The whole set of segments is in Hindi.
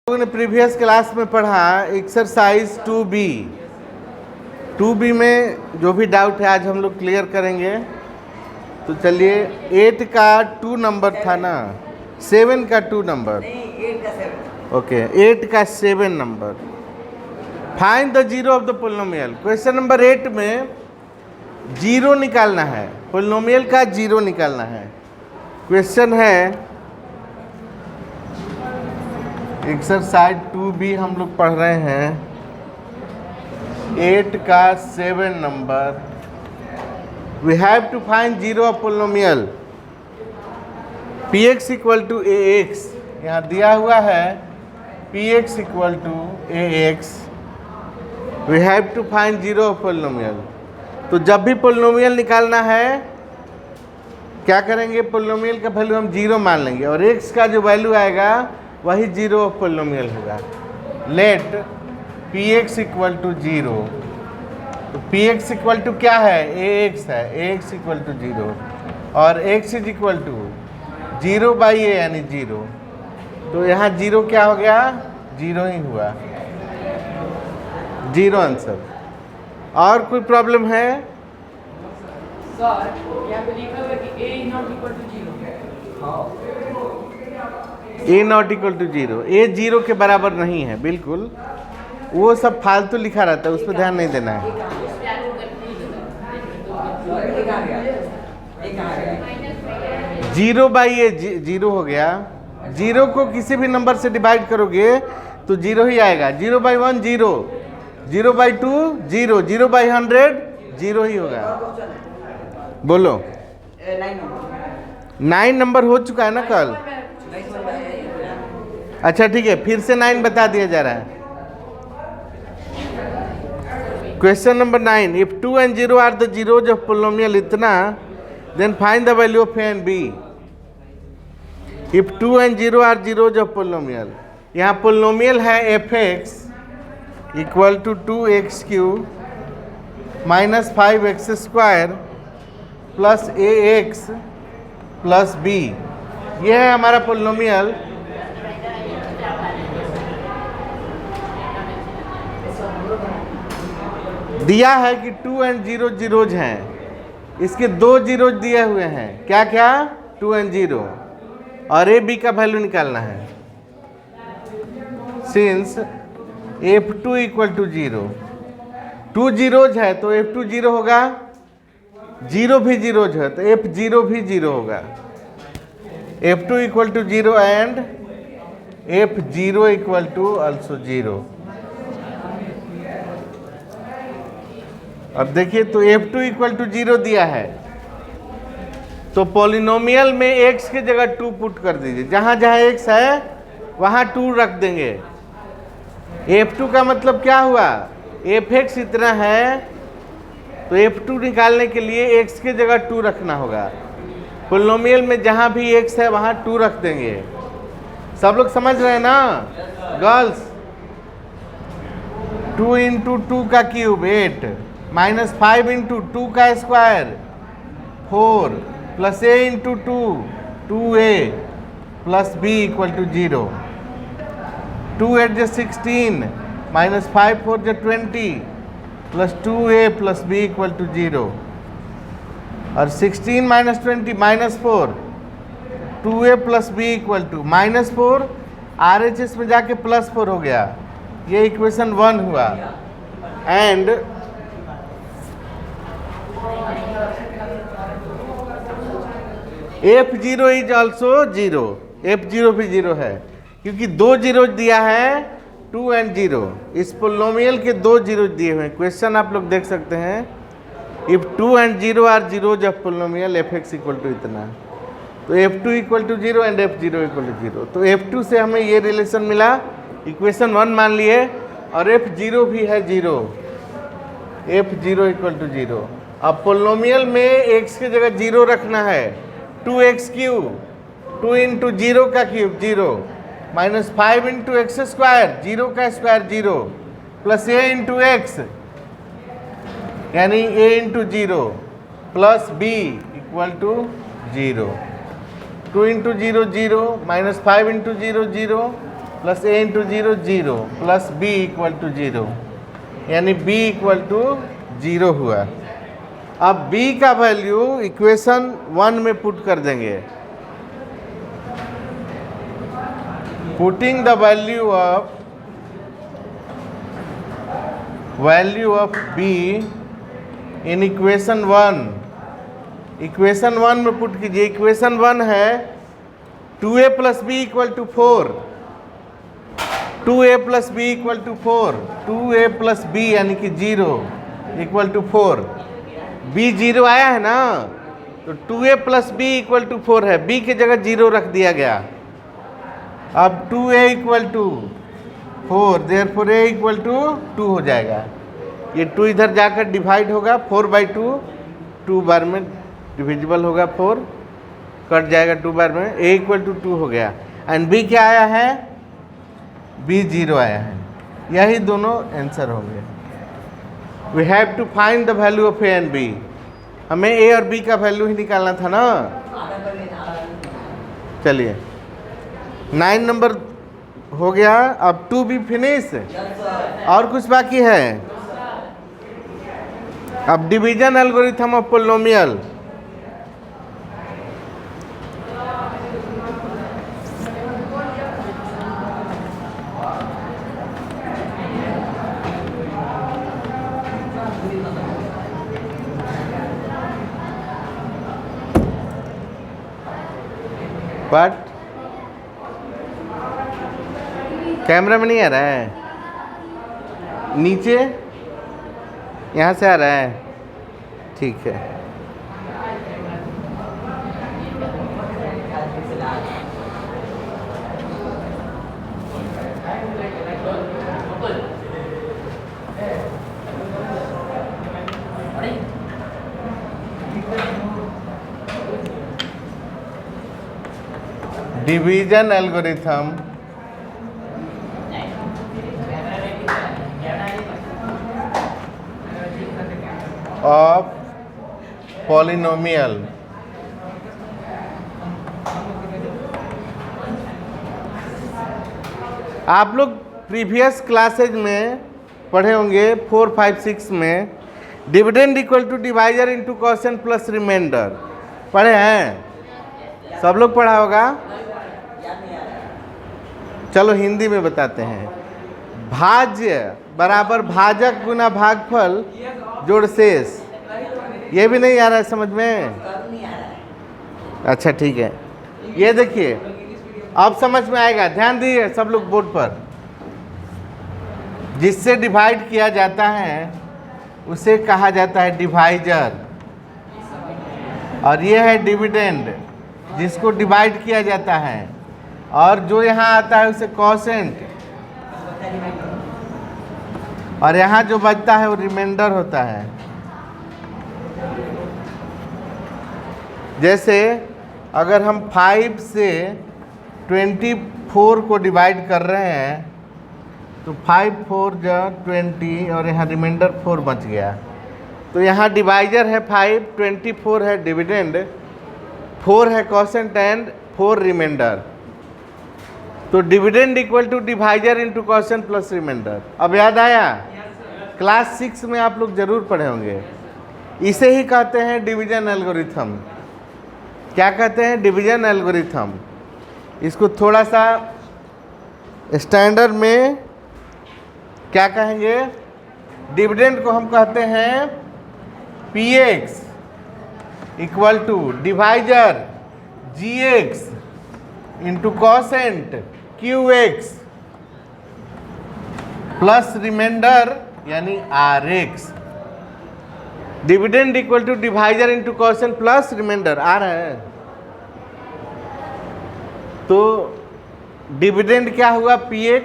लोगों ने प्रीवियस क्लास में पढ़ा एक्सरसाइज 2B में जो भी डाउट है आज हम लोग क्लियर करेंगे। तो चलिए 8 का 2 नंबर था ना, 7 का 2 नंबर, 8 का 7। ओके 8 का 7 number. Find the zero of the polynomial. Question number 8 में जीरो निकालना है, पोलिनोमियल का जीरो निकालना है। क्वेश्चन है एक्सरसाइज 2B हम लोग पढ़ रहे हैं, 8 का 7 number. We have to find zero of polynomial px equal to ax। यहाँ दिया हुआ है px equal to ax। We have to find zero of polynomial. तो जब भी पोलिनोमियल निकालना है क्या करेंगे, पोलिनोमियल का वैल्यू हम जीरो मान लेंगे और x का जो वैल्यू आएगा वही जीरो ऑफ पोलिनोमियल होगा। Let px equal to zero. तो px इक्वल टू क्या है, ax है, ax इक्वल टू जीरो और x is equal to zero by a यानी जीरो। तो यहाँ जीरो क्या हो गया, जीरो ही हुआ, जीरो आंसर। और कोई प्रॉब्लम है? सर यहाँ पे लिखा हुआ है कि a not equal to 0। A not equal to zero, A zero के बराबर नहीं है, बिल्कुल वो सब फालतू लिखा रहता है, उस पर ध्यान नहीं देना है। जीरो बाई ए जीरो हो गया। जीरो को किसी भी नंबर से डिवाइड करोगे तो जीरो ही आएगा। Zero by 1 zero, zero by 2 zero, zero by 100 zero ही होगा। बोलो 9 नंबर हो चुका है ना कल? अच्छा ठीक है, फिर से 9 बता दिया जा रहा है। Question number 9, if 2 and 0 are the zeros of polynomial इतना, then find the value of a and b. If 2 and 0 are zeros of polynomial, यहाँ पोलिनोमियल है fx equal to 2x³ minus 5x² plus ax plus b। यह है हमारा पोलिनोमियल। दिया है कि 2 and 0 जीरोज हैं, इसके 2 जीरोज दिए हुए हैं, क्या क्या, 2 and 0, और ए बी का वैल्यू निकालना है। Since f2 equal to 0, 2 zeros है तो f2 जीरो होगा, 0 भी जीरोज है तो f0 भी जीरो होगा। f2 equal to 0 and f0 equal to also 0। अब देखिए तो f2 इक्वल टू 0 दिया है तो पोलिनोमियल में x की जगह 2 पुट कर दीजिए, जहाँ जहाँ x है वहाँ 2 रख देंगे। f2 का मतलब क्या हुआ, fx इतना है तो f2 निकालने के लिए x की जगह 2 रखना होगा। पोलिनोमियल में जहाँ भी x है वहाँ 2 रख देंगे। सब लोग समझ रहे हैं ना गर्ल्स? 2 इंटू 2 का क्यूब 8 माइनस 5 इंटू 2 का square 4 plus a into 2 2a plus b equal to 0। 2 8 जो 16 माइनस 5 4 जो 20 plus 2a plus b equal to 0। और 16 minus 20 minus 4, 2a plus b equal to minus 4, RHS में जाके प्लस 4 हो गया। ये इक्वेशन 1 हुआ। And f0 is also 0, f0 भी 0 है क्योंकि 2 जीरो दिया है, 2 and 0। इस पोलिनोमियल के 2 जीरो दिए हुए हैं। क्वेश्चन आप लोग देख सकते हैं, if 2 and 0 are zeros of polynomial fx equal to इतना, तो f2 equal to 0 and f0 equal to 0। तो f2 से हमें ये रिलेशन मिला, इक्वेशन 1 मान लिए, और f0 भी है 0, f0 इक्वल टू 0। अब पोलिनोमियल में x की जगह 0 रखना है, 2x³, 2 इंटू 0 का क्यूब 0 माइनस 5 इंटू x², 0 का square 0 plus a into x यानी a into 0 plus b equal to 0। 2 into 0 0 minus 5 into 0 0 plus A into zero zero plus B equal to zero, यानी बी इक्वल टू जीरो हुआ। अब b का वैल्यू इक्वेशन 1 में पुट कर देंगे। Putting the value of b in equation 1, equation 1 में पुट कीजिए। इक्वेशन 1 है 2a plus B equal to 4, 2a plus B equal to 4, 2a plus B यानी कि 0 इक्वल टू 4, b 0 आया है ना, तो 2a plus B equal to 4 है, b की जगह 0 रख दिया गया। अब 2a equal to 4, therefore a equal to 2 हो जाएगा। ये 2 इधर जाकर डिवाइड होगा, 4/2 2 बार में डिविजिबल होगा, 4 कट जाएगा 2 बार में, a इक्वल टू 2 हो गया। एंड b क्या आया है, b 0 आया है। यही दोनों आंसर होंगे। We have to find the value of a and b। हमें a और b का वैल्यू ही निकालना था ना। चलिए 9 नंबर हो गया। अब 2b फिनिश, और कुछ बाकी है। अब division algorithm of polynomial. But camera में नहीं आ रहा है, नीचे यहाँ से आ रहा है, ठीक है। Division algorithm of polynomial. आप लोग प्रीवियस क्लासेज में पढ़े होंगे 4, 5, 6 में dividend equal to divisor into quotient plus remainder पढ़े हैं, सब लोग पढ़ा होगा। चलो हिंदी में बताते हैं। भाज्य बराबर भाजक गुना भागफल जोड़ शेष। ये भी नहीं आ रहा है समझ में? अच्छा ठीक है, ये देखिए अब समझ में आएगा। ध्यान दीजिए सब लोग बोर्ड पर। जिससे डिवाइड किया जाता है उसे कहा जाता है डिवाइजर, और ये है डिविडेंड जिसको डिवाइड किया जाता है, और जो यहाँ आता है उसे क्वोशिएंट, और यहाँ जो बचता है वो रिमाइंडर होता है। जैसे अगर हम 5 से 24 को डिवाइड कर रहे हैं तो 5 4 जा 20 और यहाँ रिमाइंडर 4 बच गया, तो यहाँ डिवाइजर है 5, 24 है डिविडेंड, 4 है क्वोशिएंट एंड 4 रिमाइंडर। तो dividend equal to divisor into quotient plus remainder. अब याद आया? क्लास 6 में आप लोग जरूर पढ़े होंगे। इसे ही कहते हैं डिवीजन एल्गोरिथम। क्या कहते हैं? Division algorithm. इसको थोड़ा सा स्टैंडर्ड में क्या कहेंगे? डिविडेंड को हम कहते हैं px equal to divisor gx into quotient qx plus remainder यानी rx। Dividend equal to divisor into quotient plus remainder आ रहा है। तो डिविडेंड क्या हुआ? px,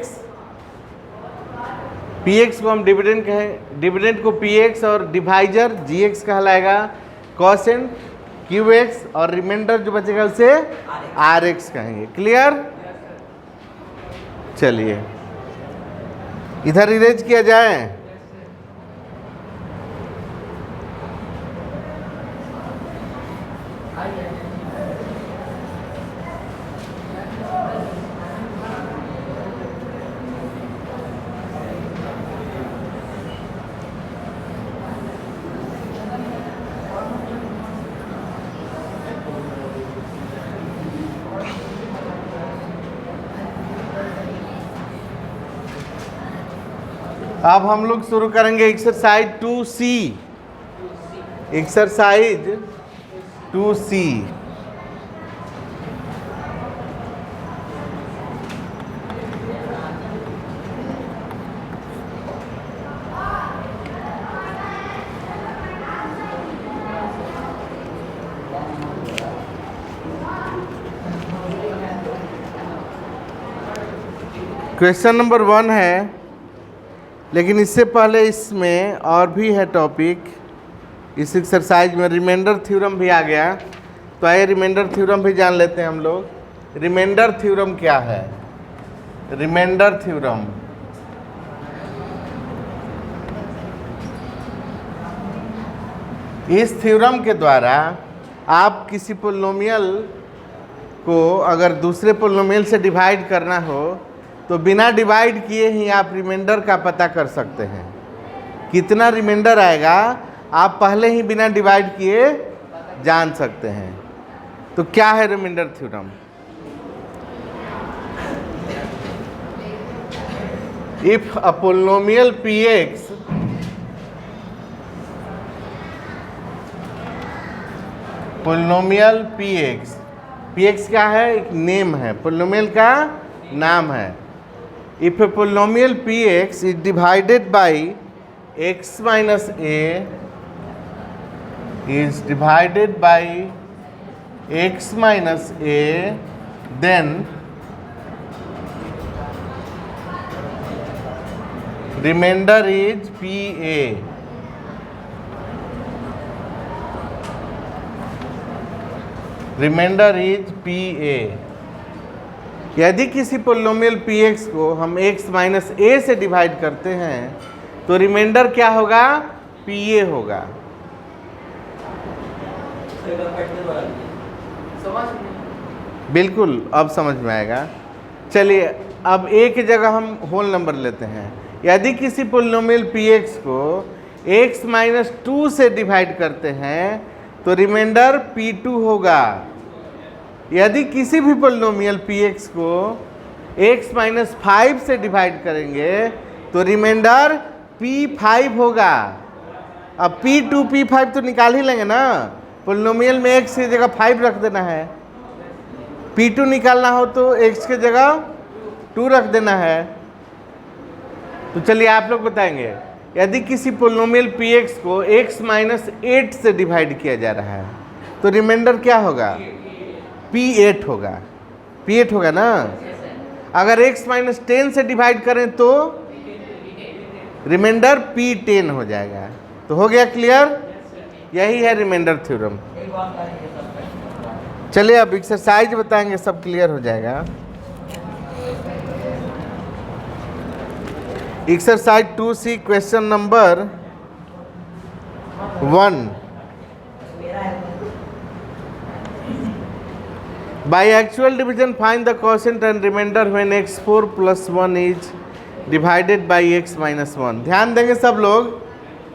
px को हम डिविडेंड कहें, डिविडेंड को px और डिवाइजर gx कहलाएगा, क्वोशिएंट qx और रिमाइंडर जो बचेगा उसे rx कहेंगे। क्लियर? चलिए इधर इरेज किया जाए। अब हम लोग शुरू करेंगे exercise 2C। Exercise 2C। Question number 1 है, लेकिन इससे पहले इसमें और भी है टॉपिक। इस एक्सरसाइज में रिमाइंडर थ्योरम भी आ गया, तो आइए रिमाइंडर थ्योरम भी जान लेते हैं हम लोग। रिमाइंडर थ्योरम क्या है? रिमाइंडर थ्योरम इस थ्योरम के द्वारा आप किसी पोलिनोमियल को अगर दूसरे पोलिनोमियल से डिवाइड करना हो तो बिना डिवाइड किए ही आप रिमाइंडर का पता कर सकते हैं। कितना रिमाइंडर आएगा आप पहले ही बिना डिवाइड किए जान सकते हैं। तो क्या है remainder theorem? If a polynomial px px क्या है? एक नेम है, पोलिनोमियल का नाम है। If a polynomial px is divided by x minus a is divided by x minus a, then remainder is pa। Remainder is pa। यदि किसी पोलिनोमियल px को हम x माइनस a से डिवाइड करते हैं तो रिमाइंडर क्या होगा? pa होगा। बिल्कुल, अब समझ में आएगा। चलिए अब a की जगह हम होल नंबर लेते हैं। यदि किसी पोलिनोमियल px को x माइनस 2 से डिवाइड करते हैं तो रिमाइंडर p2 होगा। यदि किसी भी पोलिनोमियल px को x माइनस 5 से डिवाइड करेंगे तो रिमाइंडर p5 होगा। अब p2 p5 तो निकाल ही लेंगे ना, पोलिनोमियल में x की जगह 5 रख देना है। p2 निकालना हो तो x की जगह 2 रख देना है। तो चलिए आप लोग बताएंगे, यदि किसी पोलिनोमियल px को x माइनस 8 से डिवाइड किया जा रहा है तो रिमाइंडर क्या होगा? p8 होगा। p8 होगा ना। अगर x माइनस 10 से डिवाइड करें तो रिमाइंडर p10 हो जाएगा। तो हो गया क्लियर? यही है रिमाइंडर थ्योरम। चलिए अब एक्सरसाइज बताएंगे, सब क्लियर हो जाएगा। Exercise 2C question number 1। By actual division find the quotient and remainder when x4 plus 1 is divided by x minus 1। ध्यान देंगे सब लोग,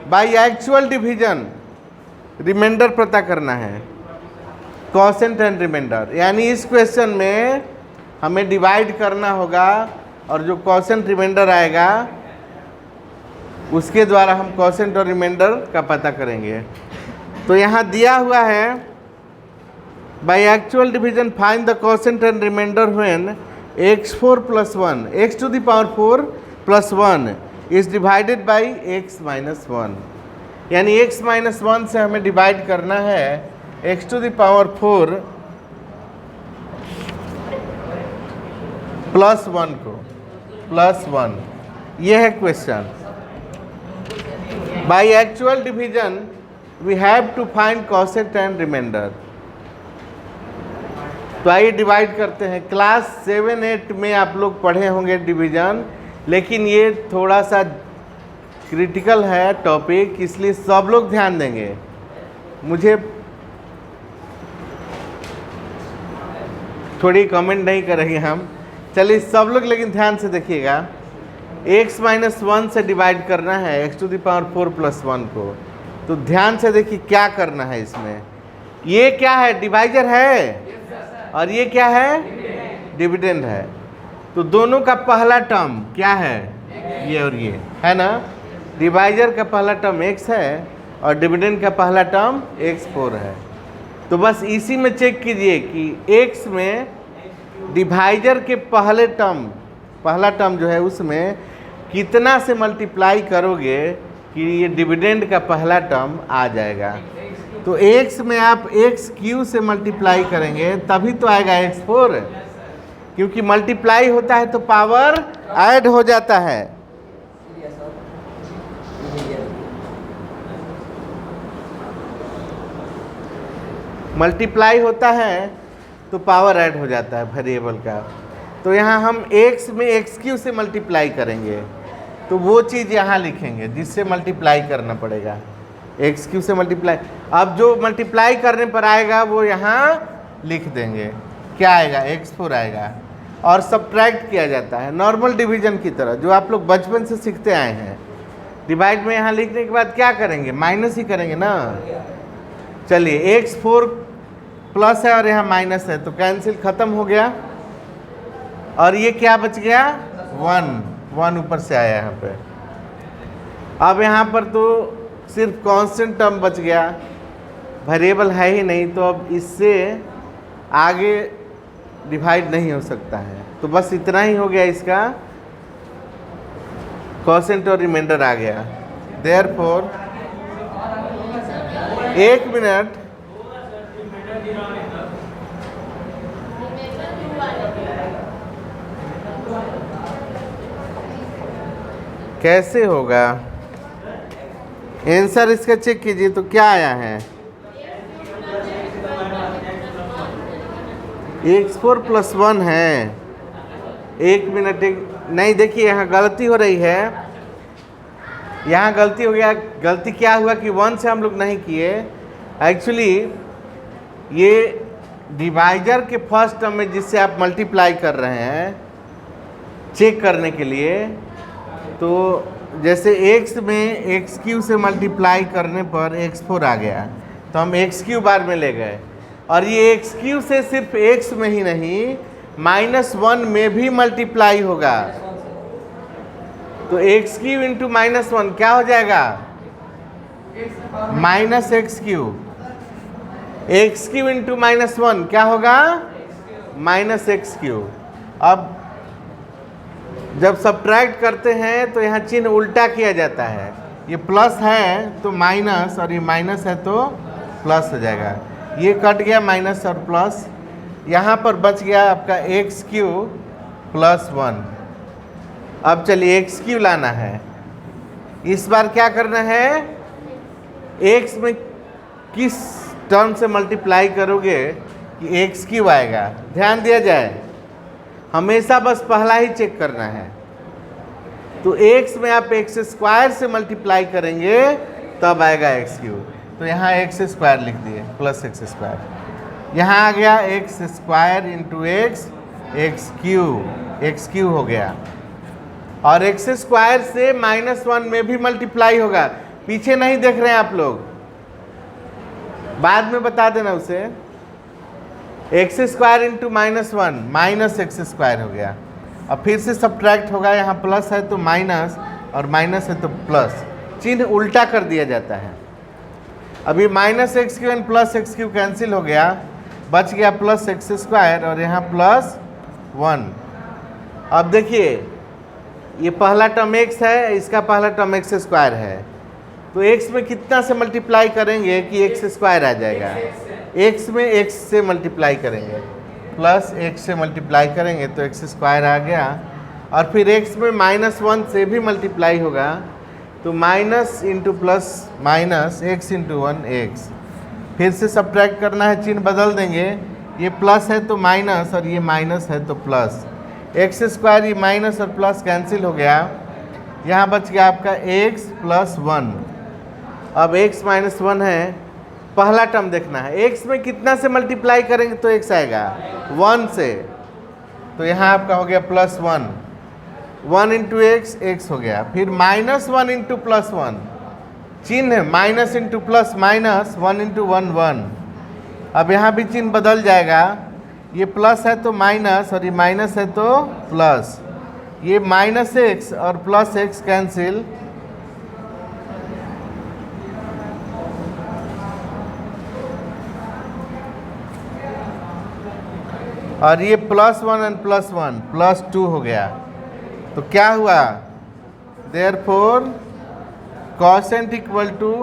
बाई एक्चुअल डिवीजन रिमाइंडर पता करना है, क्वोशेंट एंड रिमाइंडर। यानी इस क्वेश्चन में हमें डिवाइड करना होगा और जो क्वोशेंट रिमाइंडर आएगा उसके द्वारा हम क्वोशेंट और रिमाइंडर का पता करेंगे। तो यहाँ दिया हुआ है by actual division find the quotient and remainder when x4 plus 1 x to the power 4 plus 1 is divided by x minus 1। यानी x minus 1 से हमें डिवाइड करना है x to the power 4 plus 1 को, plus 1। ये है question. by actual division we have to find quotient and remainder। तो आइए डिवाइड करते हैं। क्लास 7-8 में आप लोग पढ़े होंगे डिवीज़न, लेकिन ये थोड़ा सा क्रिटिकल है टॉपिक, इसलिए सब लोग ध्यान देंगे। मुझे थोड़ी कमेंट नहीं करेंगे हम। चलिए सब लोग लेकिन ध्यान से देखिएगा। x माइनस 1 से डिवाइड करना है x to the power 4 plus 1 को। तो ध्यान से देखिए क्या करना है इसमें। ये क्या है? डिवाइजर है और ये क्या है? डिविडेंड है। तो दोनों का पहला टर्म क्या है? ये और ये है ना। डिवाइजर का पहला टर्म x है और डिविडेंड का पहला टर्म x4 है। तो बस इसी में चेक कीजिए कि x में डिवाइजर के पहला टर्म जो है उसमें कितना से मल्टीप्लाई करोगे कि ये डिविडेंड का पहला टर्म आ जाएगा। तो x में आप x³ से मल्टीप्लाई करेंगे तभी तो आएगा x4, क्योंकि मल्टीप्लाई होता है तो पावर ऐड हो जाता है। मल्टीप्लाई होता है तो पावर ऐड हो जाता है वेरिएबल का। तो यहाँ हम x में x³ से मल्टीप्लाई करेंगे तो वो चीज़ यहाँ लिखेंगे जिससे मल्टीप्लाई करना पड़ेगा। x³ से मल्टीप्लाई, अब जो मल्टीप्लाई करने पर आएगा वो यहाँ लिख देंगे, क्या आएगा x4 आएगा। और सब्ट्रैक्ट किया जाता है नॉर्मल डिवीजन की तरह, जो आप लोग बचपन से सीखते आए हैं। डिवाइड में यहाँ लिखने के बाद क्या करेंगे, माइनस ही करेंगे ना। चलिए x4 प्लस है और यहाँ माइनस है तो कैंसिल खत्म हो गया, और ये क्या बच गया 1 ऊपर से आया यहाँ पे। अब यहाँ पर तो सिर्फ कांस्टेंट टर्म बच गया, वेरिएबल है ही नहीं, तो अब इससे आगे डिवाइड नहीं हो सकता है। तो बस इतना ही हो गया, इसका क्वोशिएंट और रिमाइंडर आ गया। देयरफॉर 1 मिनट, कैसे होगा आंसर इसका चेक कीजिए तो क्या आया है, x4 + 1 है। 1 मिनट नहीं, देखिए यहाँ गलती हो रही है, यहाँ गलती हो गया। गलती क्या हुआ कि 1 से हम लोग नहीं किए, एक्चुअली ये डिवाइजर के फर्स्ट टर्म में जिससे आप मल्टीप्लाई कर रहे हैं चेक करने के लिए, तो जैसे x में x³ से मल्टीप्लाई करने पर x4 आ गया तो हम x³ बार में ले गए, और ये x³ से सिर्फ x में ही नहीं -1 में भी मल्टीप्लाई होगा। तो x³ इंटू -1 क्या हो जाएगा, -x³। x³ इंटू -1 क्या होगा, -x³। अब जब सब्ट्रैक्ट करते हैं तो यहाँ चिन्ह उल्टा किया जाता है, ये प्लस है तो माइनस और ये माइनस है तो प्लस हो जाएगा। ये कट गया माइनस और प्लस, यहाँ पर बच गया आपका x³ + 1। अब चलिए x³ लाना है। इस बार क्या करना है, x में किस टर्म से मल्टीप्लाई करोगे कि x³ आएगा। ध्यान दिया जाए, हमेशा बस पहला ही चेक करना है। तो x में आप x² से मल्टीप्लाई करेंगे तब आएगा x³। तो यहाँ x² लिख दिए +x²। यहाँ आ गया x² इंटू x³ हो गया, और x² से -1 में भी मल्टीप्लाई होगा। पीछे नहीं देख रहे हैं आप लोग, बाद में बता देना उसे। x² इंटू -1 -x² हो गया। अब फिर से सब्ट्रैक्ट होगा, यहाँ प्लस है तो माइनस और माइनस है तो प्लस, चिन्ह उल्टा कर दिया जाता है। अभी -x³ +x³ कैंसिल हो गया, बच गया +x² और यहाँ +1। अब देखिए ये पहला टर्म x है, इसका पहला टर्म x² है, तो x में कितना से मल्टीप्लाई करेंगे कि x² आ जाएगा। x में x से मल्टीप्लाई करेंगे, प्लस x से मल्टीप्लाई करेंगे तो x² आ गया, और फिर x में -1 से भी मल्टीप्लाई होगा तो minus into plus minus x into 1x। फिर से सब्ट्रैक्ट करना है, चिन्ह बदल देंगे, ये प्लस है तो माइनस और ये माइनस है तो प्लस। x², ये माइनस और प्लस कैंसिल हो गया, यहाँ बच गया आपका x + 1। अब x - 1 है, पहला टर्म देखना है, x में कितना से मल्टीप्लाई करेंगे तो x आएगा 1 से, तो यहाँ आपका हो गया +1। 1 इंटू x हो गया, फिर -1 इंटू +1, चिन्ह minus into plus minus, 1 into 1 1। अब यहाँ भी चिन्ह बदल जाएगा, ये प्लस है तो माइनस और ये माइनस है तो प्लस। ये माइनस एक्स और प्लस एक्स कैंसिल, और ये plus one and plus one plus two हो गया। तो क्या हुआ, therefore quotient equal to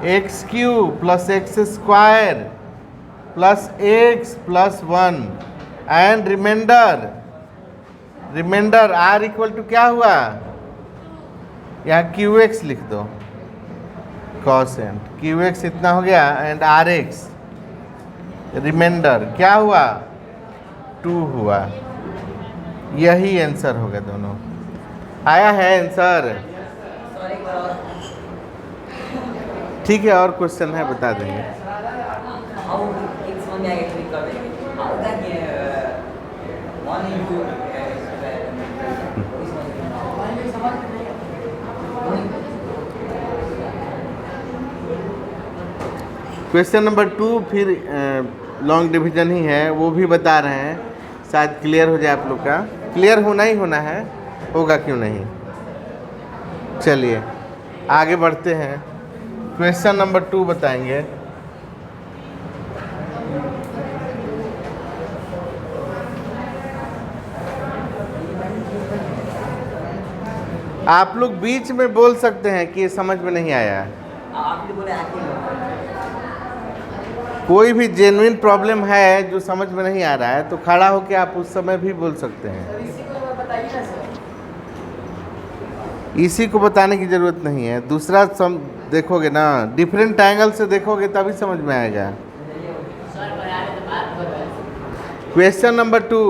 X cube plus X square plus X plus one and remainder R equal to क्या हुआ, यहाँ क्यू एक्स लिख दो, कॉसेंट क्यू एक्स इतना हो गया एंड आर एक्स, रिमाइंडर क्या हुआ 2 हुआ। यही आंसर होगा, दोनों आया है आंसर। ठीक है, और क्वेश्चन है बता देंगे। क्वेश्चन नंबर 2 फिर लॉन्ग डिवीजन ही है, वो भी बता रहे हैं, शायद क्लियर हो जाए आप लोग का। क्लियर होना ही होना है, होगा क्यों नहीं। चलिए आगे बढ़ते हैं, क्वेश्चन नंबर 2 बताएंगे। आप लोग बीच में बोल सकते हैं कि ये समझ में नहीं आया। कोई भी जेन्युइन प्रॉब्लम है जो समझ में नहीं आ रहा है तो खड़ा होकर आप उस समय भी बोल सकते हैं। इसी को बताने की ज़रूरत नहीं है, दूसरा देखोगे ना, डिफरेंट एंगल से देखोगे तभी समझ में आएगा। क्वेश्चन नंबर 2,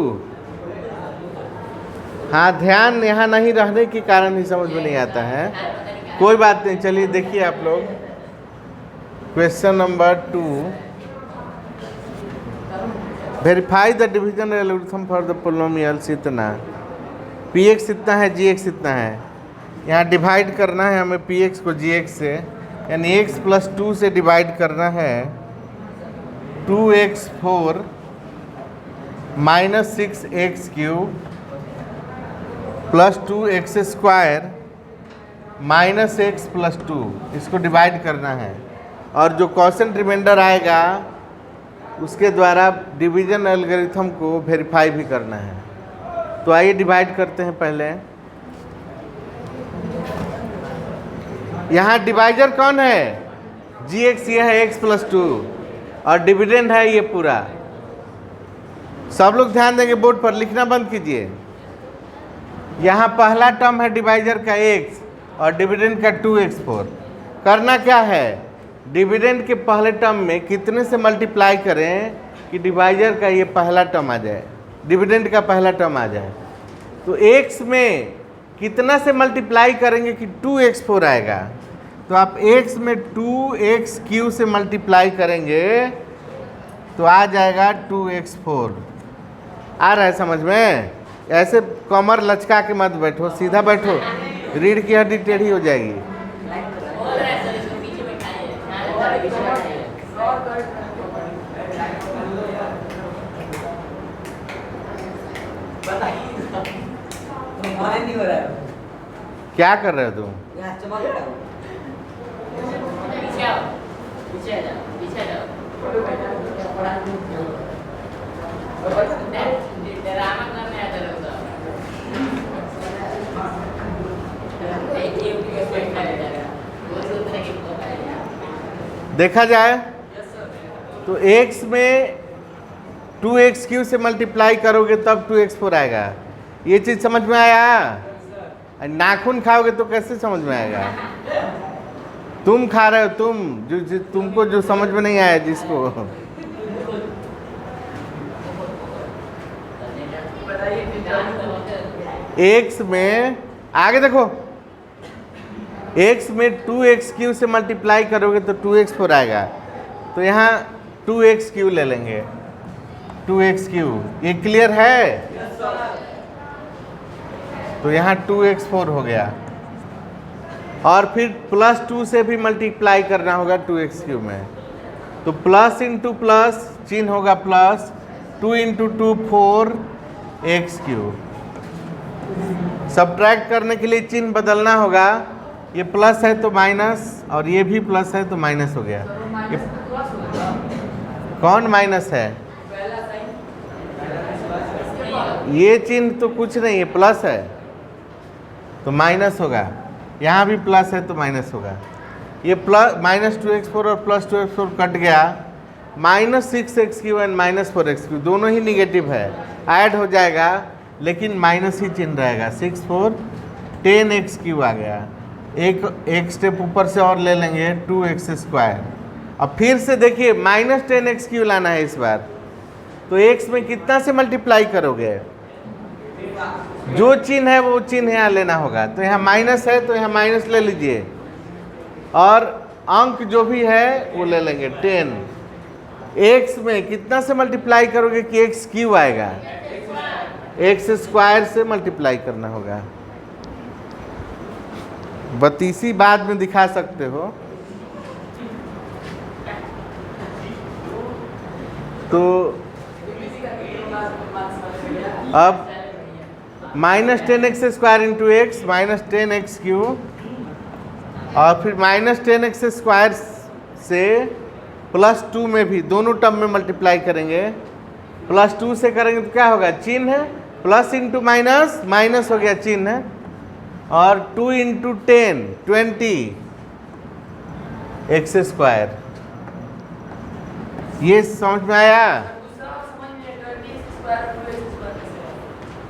हाँ ध्यान यहाँ नहीं रहने के कारण ही समझ में नहीं आता है, कोई बात नहीं। चलिए देखिए आप लोग, question number 2, verify the division algorithm for the polynomials इतना, पी एक्स इतना है, जी एक्स इतना है। यहाँ डिवाइड करना है हमें पी एक्स को जी एक्स से, यानी एक्स प्लस 2 से डिवाइड करना है। 2x4 minus 6x cube plus 2x square minus x plus 2, इसको डिवाइड करना है। और जो क्वोशिएंट रिमाइंडर आएगा उसके द्वारा डिवीजन एल्गोरिथम को वेरीफाई भी करना है। तो आइए डिवाइड करते हैं पहले। यहाँ डिवाइजर कौन है, जी एक्स, ये है x प्लस 2 और डिविडेंड है ये पूरा। सब लोग ध्यान देंगे, बोर्ड पर लिखना बंद कीजिए। यहाँ पहला टर्म है डिवाइजर का x और डिविडेंड का 2x4। करना क्या है, डिविडेंड के पहले टर्म में कितने से मल्टीप्लाई करें कि डिवाइजर का ये पहला टर्म आ जाए, डिविडेंड का पहला टर्म आ जाए। तो x में कितना से मल्टीप्लाई करेंगे कि 2x4 आएगा। तो आप x में 2x³ से मल्टीप्लाई करेंगे तो आ जाएगा 2x4। आ रहा है समझ में? ऐसे कमर लचका के मत बैठो, सीधा बैठो, रीढ़ की हड्डी टेढ़ी हो जाएगी। क्या कर रहे हो तुम? देखा जाए तो x में 2x³ से मल्टीप्लाई करोगे तब 2x4 आएगा। ये चीज़ समझ में आया? नाखून खाओगे तो कैसे समझ में आएगा? तुम खा रहे हो, तुमको जो समझ में नहीं आया जिसको। x में आगे देखो, x में 2x³ से मल्टीप्लाई करोगे तो 2x4 आएगा। तो यहाँ 2x³ ले लेंगे, 2x³। ये क्लियर है? तो यहाँ 2x4 हो गया। और फिर प्लस 2 से भी मल्टीप्लाई करना होगा 2x³ में। तो प्लस इंटू प्लस चिन्ह होगा प्लस, 2 इंटू 2 4x³। सब्ट्रैक्ट करने के लिए चिन्ह बदलना होगा। ये प्लस है तो माइनस, और ये भी प्लस है तो माइनस हो गया। सर वो ये माइनस तो प्लस होगा। कौन माइनस है? पहला साइन ये चिन्ह तो कुछ नहीं है, प्लस है तो माइनस होगा। यहाँ भी प्लस है तो माइनस होगा। ये प्लस -2x4 और +2x4 कट गया। -6x³ एंड -4x³ दोनों ही निगेटिव है, ऐड हो जाएगा लेकिन माइनस ही चिन्ह रहेगा। 6 4 10x³ आ गया। एक स्टेप ऊपर से और ले लेंगे 2x²। अब फिर से देखिए -10x³ लाना है इस बार, तो x में कितना से मल्टीप्लाई करोगे? जो चिन्ह है वो चिन्ह यहाँ लेना होगा। तो यहाँ माइनस है तो यहाँ माइनस ले लीजिए, और अंक जो भी है वो ले लेंगे 10। x में कितना से मल्टीप्लाई करोगे कि x³ आएगा? x² से मल्टीप्लाई करना होगा। बतीसी बाद में दिखा सकते हो। तो अब -10x² इंटू x -10x³ और फिर -10x² से +2 में भी दोनों टर्म में मल्टीप्लाई करेंगे। +2 से करेंगे तो क्या होगा? चिन्ह है, प्लस इंटू माइनस, माइनस हो गया चिन्ह है, और 2 इंटू 10 20 x²। ये समझ में आया?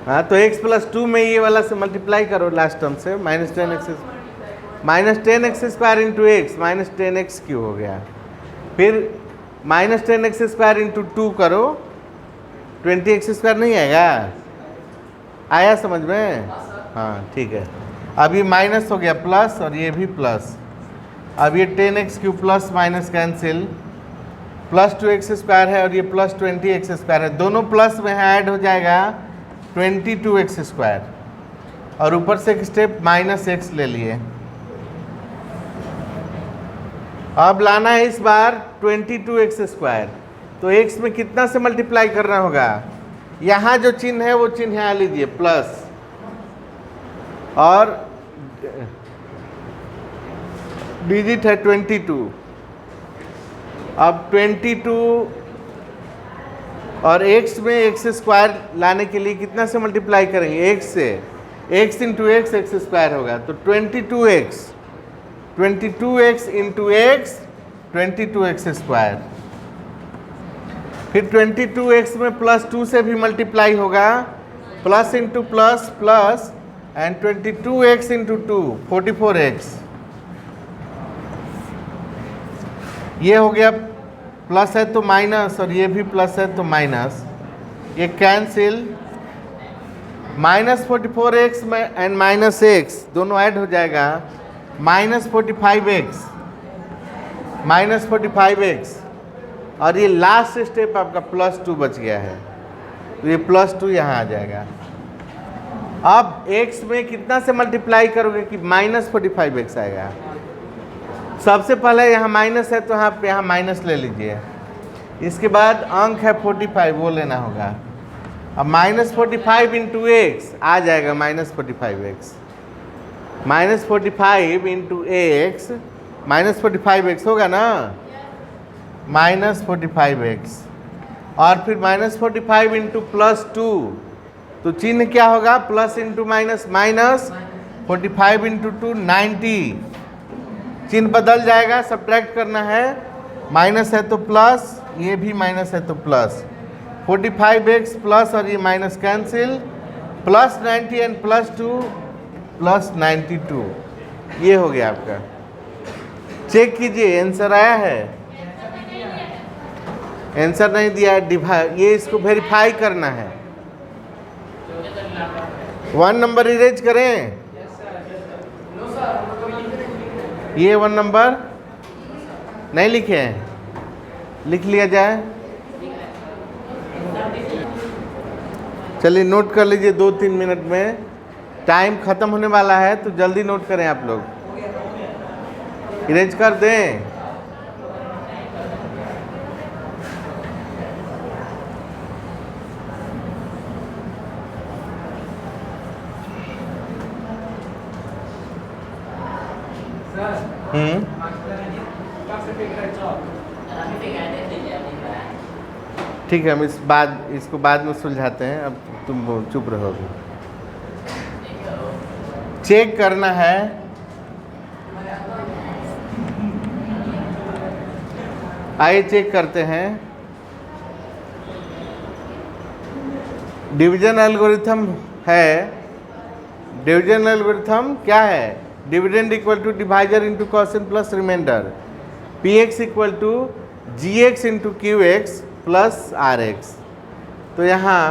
हाँ, तो x + 2 में ये वाला से मल्टीप्लाई करो लास्ट टर्म से, -10x² इंटू x -10x³ हो गया। फिर -10x² इंटू 2 करो, 20x² नहीं आएगा? आया समझ में? हाँ ठीक है। अब ये माइनस हो गया प्लस, और ये भी प्लस। अब ये 10x³ plus minus cancel, +2x² है और ये +20x² है, दोनों प्लस में ऐड हो जाएगा 22x², और ऊपर से एक स्टेप -x ले लिए। अब लाना है इस बार 22x²। तो x में कितना से मल्टीप्लाई करना होगा? यहाँ जो चिन्ह है वो चिन्ह यहाँ लीजिए प्लस, और डिजिट है 22। अब 22 और x में x² लाने के लिए कितना से मल्टीप्लाई करेंगे? x से, x इंटू x x² होगा, तो 22x इंटू x 22x²। फिर 22x में +2 से भी मल्टीप्लाई होगा, plus into plus plus, and 22x into 2 44x। ये हो गया, प्लस है तो माइनस, और ये भी प्लस है तो माइनस, ये कैंसिल। -44x में एंड -x दोनों ऐड हो जाएगा, -45x, और ये लास्ट स्टेप आपका +2 बच गया है, तो ये +2 यहाँ आ जाएगा। अब x में कितना से मल्टीप्लाई करोगे कि -45x आएगा? सबसे पहले यहाँ माइनस है तो यहाँ माइनस ले लीजिए। इसके बाद अंक है 45, वो लेना होगा। अब -45 इंटू x आ जाएगा -45x, -45 इंटू x -45x होगा ना, -45x, और फिर -45 इंटू +2, तो चिन्ह क्या होगा? Plus into minus, minus 45 into 2 90, चिन्ह बदल जाएगा, सब्ट्रैक्ट करना है, माइनस है तो प्लस, ये भी माइनस है तो प्लस, 45x प्लस, और ये माइनस कैंसिल, +90 एंड +2 +92। ये हो गया आपका। चेक कीजिए आंसर आया है? आंसर नहीं दिया है, डिवाइड, ये इसको वेरीफाई करना है। 1 नंबर इरेज करें, ये 1 नंबर नहीं लिखे हैं, लिख लिया जाए। चलिए नोट कर लीजिए 2-3 मिनट में, टाइम ख़त्म होने वाला है, तो जल्दी नोट करें आप लोग, इरेज कर दें। ठीक है, हम इसको बाद में सुलझाते हैं, अब तुम चुप रहोगे। चेक करना है आइए चेक करते हैं। डिवीजन एल्गोरिथम है। डिवीजन एल्गोरिथम क्या है? Dividend equal to divisor into quotient plus remainder, p x equal to g x into Q x plus are x. तो यहाँ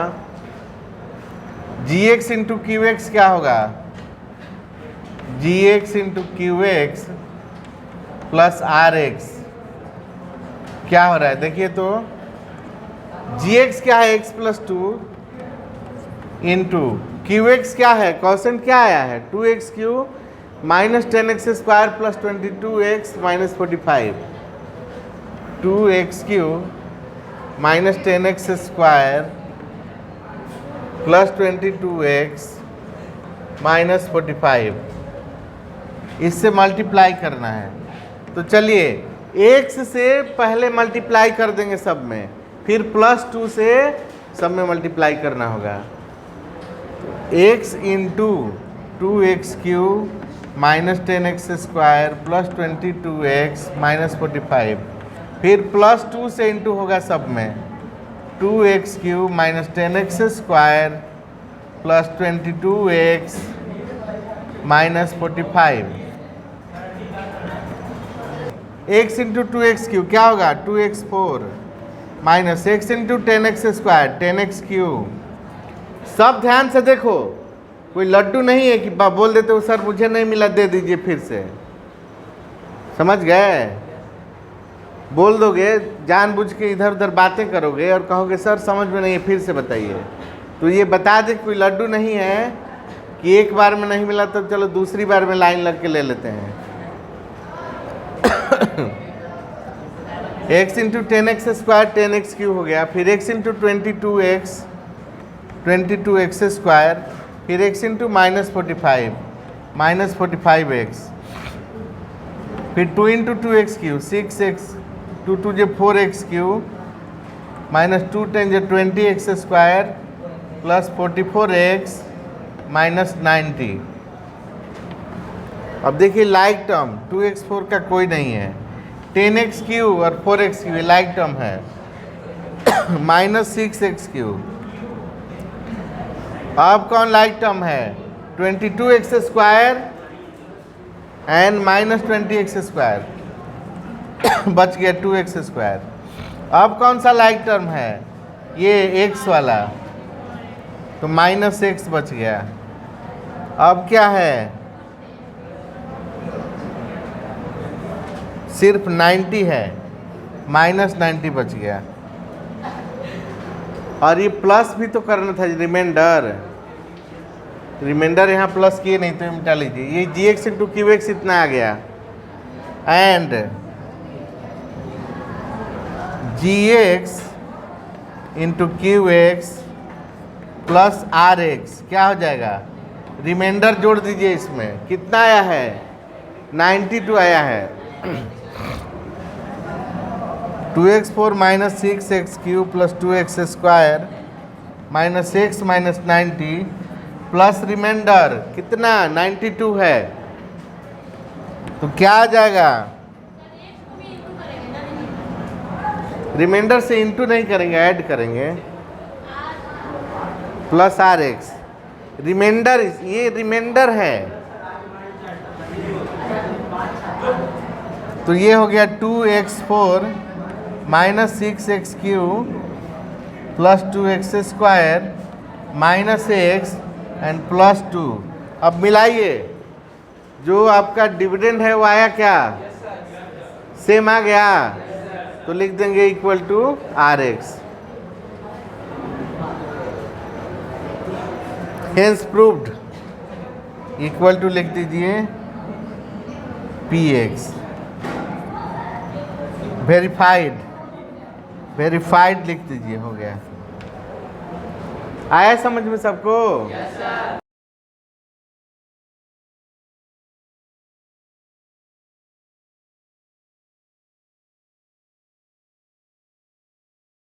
g x into Q x क्या होगा? G x into Q x plus are x क्या हो रहा है? देखिए तो जी एक्स क्या है? X plus two into Q x क्या है? क्वोशिएंट क्या आया है? 2x Q minus 10x square plus 22x minus 45। 2x Q minus 10x square plus 22x minus 45, इससे मल्टीप्लाई करना है। तो चलिए x से पहले मल्टीप्लाई कर देंगे सब में, फिर प्लस 2 से सब में मल्टीप्लाई करना होगा। x into 2x Q minus 10x square plus 22x minus 45, फिर प्लस 2 से इंटू होगा सब में। 2x Q minus 10x square plus 22x minus 45। x into 2x Q क्या होगा? 2x4 minus x into 10x square 10x Q. सब ध्यान से देखो, कोई लड्डू नहीं है कि बोल देते हो सर मुझे नहीं मिला दे दीजिए फिर से। समझ गए? बोल दोगे, जानबूझ के इधर उधर बातें करोगे और कहोगे सर समझ में नहीं है फिर से बताइए। तो ये बता दे कोई लड्डू नहीं है कि एक बार में नहीं मिला तो चलो दूसरी बार में लाइन लग के ले लेते हैं। x into 10x square 10x Q हो गया, फिर x इंटू 22x स्क्वायर, फिर x into minus 45 minus 45x, फिर 2 इंटू 2x क्यू 6x, 2 2 जो 4x क्यू माइनस 2 10 जो 20x square plus 44x minus 90। अब देखिए लाइक टर्म 2x4 का कोई नहीं है, 10x क्यू और 4x क्यू लाइक टर्म है, माइनस 6x क्यू। अब कौन लाइक टर्म है? 22x square and minus 20x square बच गया 2x स्क्वायर। अब कौन सा लाइक टर्म है? ये x वाला, तो माइनस x बच गया। अब क्या है? सिर्फ 90 है, माइनस 90 बच गया। और ये प्लस भी तो करना था, रिमाइंडर। रिमाइंडर यहाँ प्लस किए नहीं तो मिटा लीजिए। ये G x into Q X इतना आ गया, and G x into Q x plus are x क्या हो जाएगा? रिमाइंडर जोड़ दीजिए इसमें, कितना आया है? 92 आया है। 2x4 minus 6x cube plus 2x square minus x minus 90 plus remainder कितना? 92 है। तो क्या आ जाएगा? रिमाइंडर से इंटू नहीं करेंगे, ऐड करेंगे, प्लस आर एक्स। रिमाइंडर, ये रिमाइंडर है, तो ये हो गया 2x4 minus 6x cube plus 2x square minus x and plus 2। अब मिलाइए, जो आपका डिविडेंड है वो आया क्या? सेम आ गया, तो लिख देंगे equal to R X. Hence proved equal to लिख दीजिए पी एक्स। वेरीफाइड, वेरीफाइड लिख दीजिए, हो गया। आया समझ में सबको?